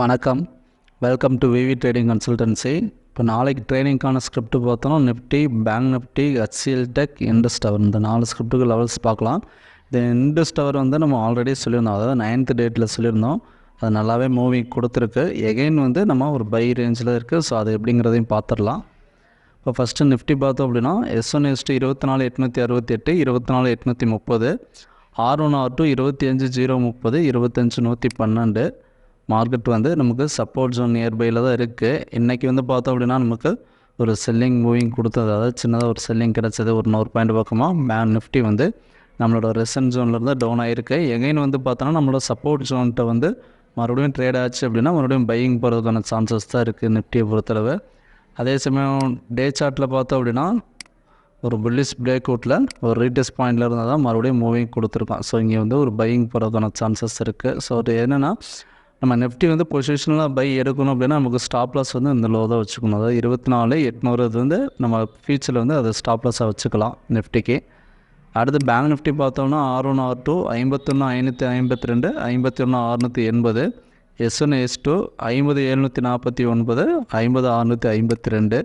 வணக்கம். Welcome to VV trading consultancy. இப்போ நாளைக்கு ட்ரேடிங்கான ஸ்கிரிப்ட் பார்த்தோன்னா Nifty, bank Nifty, HCL tech, Indus tower இந்த 4 ஸ்கிரிப்ட்டுக்கு லெவல்ஸ் பார்க்கலாம். இந்த இண்டஸ் டவர் வந்து நம்ம ஆல்ரெடி சொல்லியிருந்தோம், அதாவது 9th டேட்டில் சொல்லியிருந்தோம். அது நல்லாவே மூவிங் கொடுத்துருக்கு. எகெயின் வந்து நம்ம ஒரு பை ரேஞ்சில் இருக்குது. ஸோ அது எப்படிங்கிறதையும் பார்த்துடலாம். இப்போ ஃபஸ்ட்டு நிஃப்டி பார்த்தோம் அப்படின்னா S1 S2 24,868, 24,830, R1 R2 25,030, 25,112. Market வந்து நமக்கு சப்போர்ட் ஜோன் நியர்பையில் தான் இருக்குது. இன்றைக்கி வந்து பார்த்தோம் அப்படின்னா நமக்கு ஒரு செல்லிங் மூவிங் கொடுத்தது, அதாவது சின்னதாக ஒரு செல்லிங் கிடச்சது. ஒரு 100 பாயிண்ட் பக்கமாக பேங்க் நிஃப்டி வந்து நம்மளோட ரெசன்ட் ஜோன்லேருந்து டவுன் ஆகிருக்கு. எகைன் வந்து பார்த்தோன்னா நம்மளோட சப்போர்ட் ஜோன்கிட்ட வந்து மறுபடியும் ட்ரேட் ஆச்சு அப்படின்னா மறுபடியும் பையிங் போகிறதுக்கான சான்சஸ் தான் இருக்குது நிஃப்டியை பொறுத்தளவு. அதே சமயம் டே சார்ட்டில் பார்த்தோம் அப்படின்னா ஒரு புல்லிஷ் பிரேக் அவுட்டில் ஒரு ரீடெஸ்ட் பாயிண்டில் இருந்தால் தான் மறுபடியும் மூவிங் கொடுத்துருக்கோம். ஸோ இங்கே வந்து ஒரு பையிங் போகிறதுக்கான சான்சஸ் இருக்குது. ஸோ அது என்னென்னா, நம்ம நிஃப்டி வந்து பொசிஷனலாக பை எடுக்கணும் அப்படின்னா நமக்கு ஸ்டாப் லாஸ் வந்து இந்த லோ தான் வச்சுக்கணும். அதாவது 24,800 வந்து நம்ம ஃபியூச்சரில் வந்து அதை ஸ்டாப் லாஸாக வச்சுக்கலாம் நிஃப்டிக்கு. அடுத்து பேங்க் நிஃப்டி பார்த்தோம்னா R1 R2 51,552, 51,680, S1 S2 50,749, 50,652.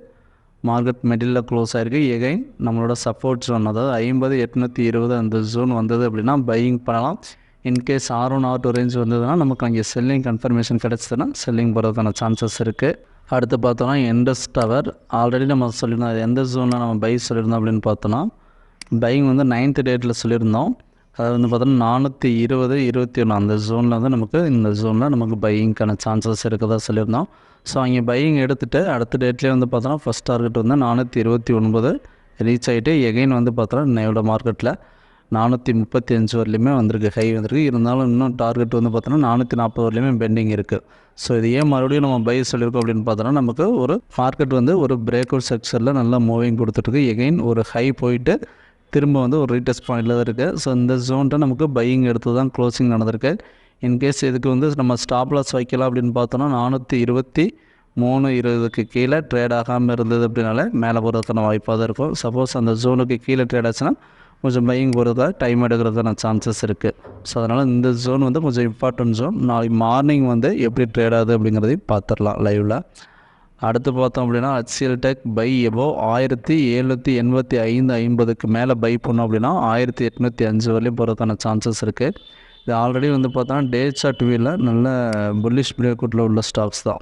Market middle close ஆகிருக்கு. எகைன் நம்மளோட சப்போர்ட் ஜோன், அதாவது 50,820 அந்த ஜோன் வந்தது அப்படின்னா பையிங் பண்ணலாம். இன்கேஸ் R1 R2 ரேஞ்ச் வந்ததுன்னா நமக்கு அங்கே செல்லிங் கன்ஃபர்மேஷன் கிடச்சதுன்னா செல்லிங் போகிறதுக்கான சான்சஸ் இருக்குது. அடுத்து பார்த்தோன்னா இண்டஸ் டவர் ஆல்ரெடி நம்ம சொல்லியிருந்தோம். எந்த ஜோனில் நம்ம பை சொல்லியிருந்தோம் அப்படின்னு பார்த்தோன்னா பையிங் வந்து 9th டேட்டில் சொல்லியிருந்தோம். அதாவது வந்து பார்த்தோன்னா 420, 21 அந்த ஜோனில் வந்து நமக்கு இந்த ஜோனில் நமக்கு பையிங்க்கான சான்சஸ் இருக்கதா சொல்லியிருந்தோம். ஸோ அங்கே பையிங் எடுத்துகிட்டு அடுத்த டேட்லேயே வந்து பார்த்தோன்னா ஃபஸ்ட் டார்கெட் வந்து 429 ரீச் ஆகிட்டு எகைன் வந்து பார்த்தோன்னா இன்னையோட மார்க்கெட்டில் 435 வரலையுமே வந்திருக்கு, ஹை வந்திருக்கு. இருந்தாலும் இன்னும் டார்கெட் வந்து பார்த்தோன்னா 440 வரலையுமே பெண்டிங் இருக்குது. ஸோ இது ஏன் மறுபடியும் நம்ம பை சொல்லியிருக்கோம் அப்படின்னு பார்த்தோன்னா நமக்கு ஒரு மார்க்கெட் வந்து ஒரு பிரேக் அவுட் செக்ஷனில் நல்லா மூவிங் கொடுத்துட்ருக்கு. எகைன் ஒரு ஹை போயிட்டு திரும்ப வந்து ஒரு ரீடெஸ்ட் பாயிண்டில் தான் இருக்குது. ஸோ இந்த ஜோன்ட்டு நமக்கு பையிங் எடுத்து தான் க்ளோசிங் நடந்திருக்கு. இன்கேஸ் இதுக்கு வந்து நம்ம ஸ்டாப் லாஸ் வைக்கலாம் அப்படின்னு பார்த்தோன்னா 423.20க்கு கீழே ட்ரேட் ஆகாமல் இருந்தது அப்படின்னாலே மேலே போகிறதுக்கான வாய்ப்பாக தான் இருக்கும். சப்போஸ் அந்த ஜோனுக்கு கீழே ட்ரேட் ஆச்சுன்னா கொஞ்சம் பையிங் போகிறதுக்காக டைம் எடுக்கிறதுக்கான சான்சஸ் இருக்குது. ஸோ அதனால் இந்த ஜோன் வந்து கொஞ்சம் இம்பார்ட்டன்ட் ஜோன். நாளைக்கு மார்னிங் வந்து எப்படி ட்ரேட் ஆகுது அப்படிங்கிறதையும் பார்த்துடலாம் லைவில். அடுத்து பார்த்தோம் அப்படின்னா HCL டெக் பை எபோவ் 1785.50க்கு மேலே பை பண்ணோம் அப்படின்னா 1805 வரையும் போகிறதுக்கான சான்சஸ் இருக்குது. இது ஆல்ரெடி வந்து பார்த்தோன்னா டே சார்ட் வியூவில் நல்ல புல்லிஷ் பிரேக் அவுட்டில் உள்ள ஸ்டாக்ஸ் தான்.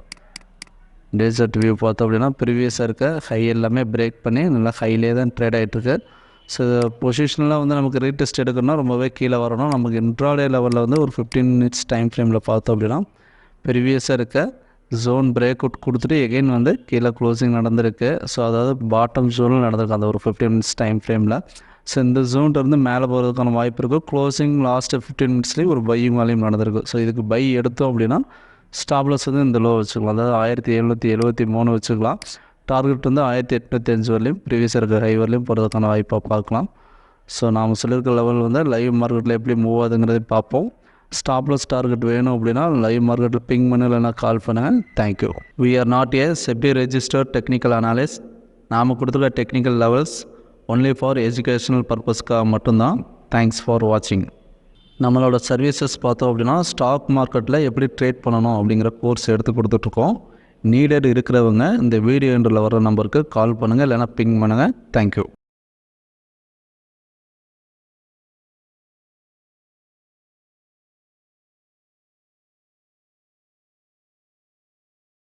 டே சார்ட் வியூ பார்த்தோம் அப்படின்னா ப்ரீவியஸாக இருக்க ஹை எல்லாமே பிரேக் பண்ணி நல்லா ஹைலே தான் ட்ரேட் ஆகிட்டுருக்கு. ஸோ பொசிஷனலாக வந்து நமக்கு ரீடெஸ்ட் எடுக்கணும்னா ரொம்பவே கீழே வரணும். நமக்கு இன்ட்ராடே லெவலில் வந்து ஒரு 15 minutes டைம் ஃப்ரேமில் பார்த்தோம் அப்படின்னா ப்ரீவியஸாக இருக்க ஜோன் பிரேக் அவுட் கொடுத்துட்டு எகைன் வந்து கீழே க்ளோசிங் நடந்திருக்கு. ஸோ அதாவது பாட்டம் ஜோனில் நடந்திருக்கு அந்த ஒரு 15 minutes டைம் ஃப்ரேமில். ஸோ இந்த ஜோன்லேருந்து மேலே போகிறதுக்கான வாய்ப்பு இருக்குது. க்ளோசிங் லாஸ்ட்டு 15 minutesலேயும் ஒரு பையிங் வால்யூம் நடந்திருக்கு. ஸோ இதுக்கு பை எடுத்தோம் அப்படின்னா ஸ்டாப்லஸ் வந்து இந்த லோ வச்சுக்கலாம், அதாவது 1773 வச்சுக்கலாம். டார்கெட் வந்து 1805 வரலையும் ப்ரீவியஸ் இருக்க ஹை வரலையும் போகிறதுக்கான வாய்ப்பாக பார்க்கலாம். ஸோ நாம் சொல்லியிருக்க லெவல் வந்து லைவ் மார்க்கெட்டில் எப்படி மூவ் ஆகுதுங்கிறதை பார்ப்போம். ஸ்டாப்லஸ் டார்கெட் வேணும் அப்படின்னா லைவ் மார்க்கெட்டில் பிங் பண்ண இல்லைனா கால் பண்ணுங்கள். Thank you. We are not a SEBI registered technical analyst. நாம் கொடுத்துருக்க technical levels only for educational பர்பஸ்க்காக மட்டும்தான். தேங்க்ஸ் ஃபார் வாட்சிங். நம்மளோட சர்வீசஸ் பார்த்தோம் அப்படின்னா ஸ்டாக் மார்க்கெட்டில் எப்படி ட்ரேட் பண்ணணும் அப்படிங்கிற கோர்ஸ் எடுத்து கொடுத்துட்ருக்கோம். நீடட் இருக்கிறவங்க இந்த வீடியோ எண்டில் வர நம்பருக்கு கால் பண்ணுங்கள் இல்லைனா பிங் பண்ணுங்கள். தேங்க்யூ.